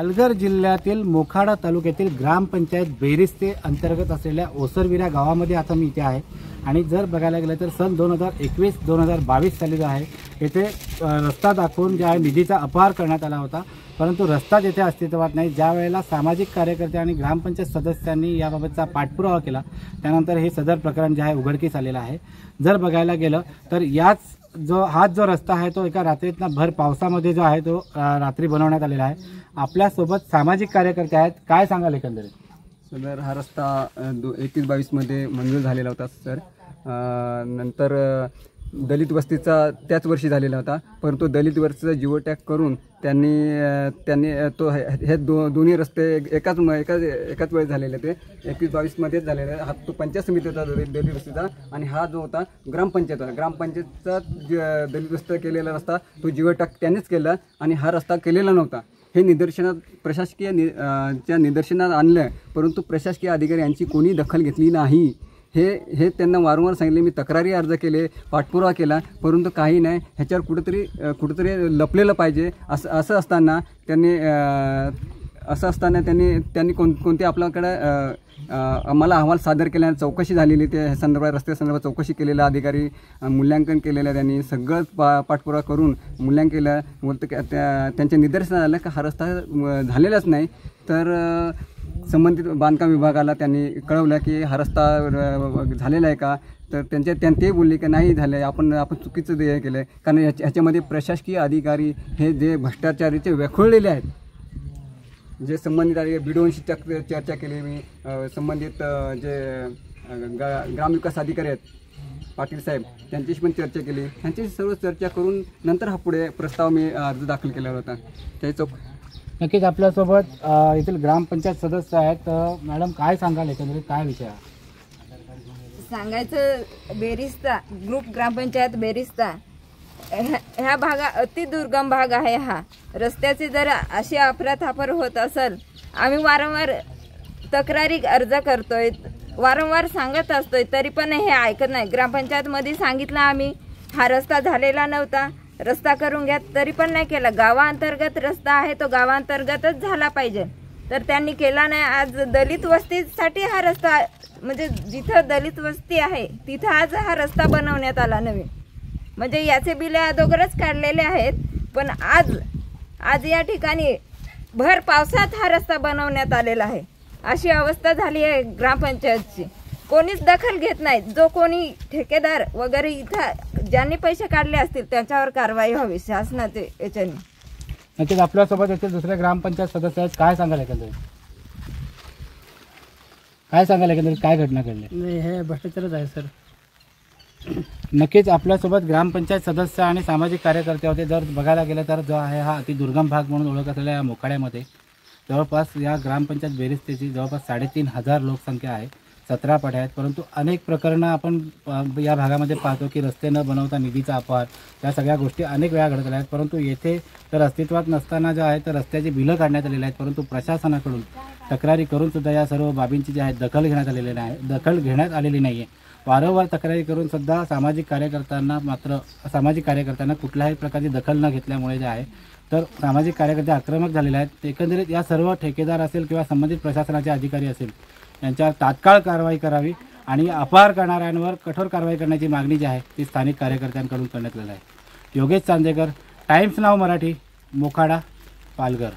पालघर जिल्ह्यातील मोखाडा तालुक्यातील ग्रामपंचायत बेरिस्ते अंतर्गत असलेल्या ओसरविरा गावामध्ये आता मी इथे आहे आणि जर बघायला गेलं तर सन 2021-2022 साली जो आहे येथे रस्ता दाखवून जे आहे निधीचा अपहार करण्यात आला होता, परंतु रस्ता येथे अस्तित्वात नाही। ज्या वेळेला सामाजिक कार्यकर्ते आणि ग्रामपंचायत सदस्यांनी याबाबतचा पाठपुरावा केला त्यानंतर हे सदर प्रकरण जे आहे उघडकीस आलेलं आहे। जर बघायला गेलं तर हाच जो रस्ता आहे तो एका रात्रीतला भर पावसामध्ये जो आहे तो रात्री बनवण्यात आलेला आहे। आपल्यासोबत सामाजिक कार्यकर्ते आहेत, काय सांगाल एकंदरीत? सर, हा रस्ता 21-22 मध्ये मंजूर झालेला होता सर। नंतर दलित वस्तीचा त्याच वर्षी झालेला होता, परंतु दलित वस्तीचा जिओटॅग करून त्यांनी तो हे दोन्ही रस्ते एकाच वेळेस झालेले ते 21-22 मध्येच झालेले। हा तो पंचायत समिती होता दलित वस्तीचा आणि हा जो होता ग्रामपंचायत होता। ग्रामपंचायतचा दलित वस्ती केलेला रस्ता तो जिओटॅग त्यांनीच केला आणि हा रस्ता केलेला नव्हता। हे प्रशासकीय निदर्शनात आणलं, परंतु प्रशासकीय अधिकारी यांची कोणी दखल घेतली नाही। हे त्यांना वारंवार सांगितले, मी तक्रारी अर्ज केले, पाठपुरावा केला, परंतु काही नाही। ह्याच्यावर कुठेतरी लपलेलं पाहिजे। असं असताना त्यांनी कोणते आपल्याकडे आम्हाला अहवाल सादर केला, चौकशी झालेली, ते संदर्भात रस्त्यासंदर्भात चौकशी केलेलं अधिकारी, मूल्यांकन केलेलं, त्यांनी सगळं पाठपुरावा करून मूल्यांकन केलं। बोलतं त्यांच्या निदर्शनात आलं की हा रस्ता झालेलाच नाही। तर संबंधित बांधकाम विभागाला त्यांनी कळवलं की हा रस्ता झालेला आहे का, तर ते बोलले की नाही झालं आहे, आपण चुकीचं हे केलं आहे। कारण ह्याच्यामध्ये प्रशासकीय अधिकारी हे जे भ्रष्टाचारीचे वेखोळलेले आहेत, जे संबंधित बीडीओशी चर्चा केली मी, संबंधित जे ग्रामविकास अधिकारी आहेत पाटील साहेब त्यांच्याशी पण चर्चा केली। त्यांच्याशी सर्व चर्चा करून नंतर हा पुढे प्रस्ताव मी अर्ज दाखल केला होता। त्याची नक्कीच आपल्यासोबत येथील ग्रामपंचायत सदस्य आहेत। मॅडम, काय सांगाल एकंदरीत, काय विषय सांगायचं? बेरिस्ता ग्रुप ग्रामपंचायत बेरिस्ता ह्या भागा अति दुर्गम भाग आहे। हा रस्त्याची जर अशी अफरातफर होत असेल, आम्ही वारंवार तक्रारी अर्ज करतोय, वारंवार सांगत असतोय, तरी पण हे ऐकत नाही। ग्रामपंचायतमध्ये सांगितलं आम्ही हा रस्ता झालेला नव्हता, रस्ता करून घ्या, तरी पण नाही केला। गावांतर्गत रस्ता आहे तो गावांतर्गतच झाला पाहिजे, तर त्यांनी केला नाही। आज दलित वस्तीसाठी हा रस्ता, म्हणजे जिथं दलित वस्ती आहे तिथं आज हा रस्ता बनवण्यात आला नवीन, म्हणजे याचे बिले अगोदरच काढलेले आहेत, पण आज या ठिकाणी भर पावसात हा रस्ता बनवण्यात आलेला आहे। अशी अवस्था झाली आहे ग्रामपंचायतची, कोणीच दखल घेत नाही। जो कोणी ठेकेदार वगैरे इथं ज्यांनी पैसे काढले असतील त्यांच्यावर कारवाई व्हावी शासनाचे याच्याने। नक्कीच आपल्यासोबत येथील दुसरे ग्रामपंचायत सदस्य आहेत, काय सांगाल एकंदरीत? काय घटना घडली? नाही, हे भ्रष्टाचारच आहे सर। नक्कीच आपल्यासोबत ग्रामपंचायत सदस्य आणि सामाजिक कार्यकर्ते होते। जर बघायला गेलं तर जो आहे हा अति दुर्गम भाग म्हणून ओळख असलेल्या या मोखाड्यामध्ये जवळपास या ग्रामपंचायत बेरिस्तेची जवळपास 3,500 लोकसंख्या आहे, 17 पाड्या आहेत, परंतु अनेक प्रकरणं आपण या भागामध्ये पाहतो की रस्ते न बनवता निधीचा अपहार, या सगळ्या गोष्टी अनेक वेळा घडत आहेत। परंतु येथे तर अस्तित्वात नसताना जे आहे तर रस्त्याची बिलं काढण्यात आलेली आहेत, परंतु प्रशासनाकडून तक्रारी करून सुद्धा या सर्व बाबींची जी आहे दखल घेण्यात आलेली नाही आहे। वारंवार तक्रारी करून सुद्धा सामाजिक कार्यकर्त्यांना कुठल्याही प्रकारची दखल न घेतल्यामुळे जे आहे तर सामाजिक कार्यकर्ते आक्रमक झालेले आहेत। एकंदरीत या सर्व ठेकेदार असेल किंवा संबंधित प्रशासनाचे अधिकारी असेल यांच्यावर तात्काळ कारवाई करावी आणि अपहार करणाऱ्यांवर कठोर कारवाई करण्याची मागणी जी आहे ती स्थानिक कार्यकर्त्यांकडून करण्यात आलेली आहे। योगेश चांदेकर, टाइम्स नाव मराठी, मोखाडा, पालघर।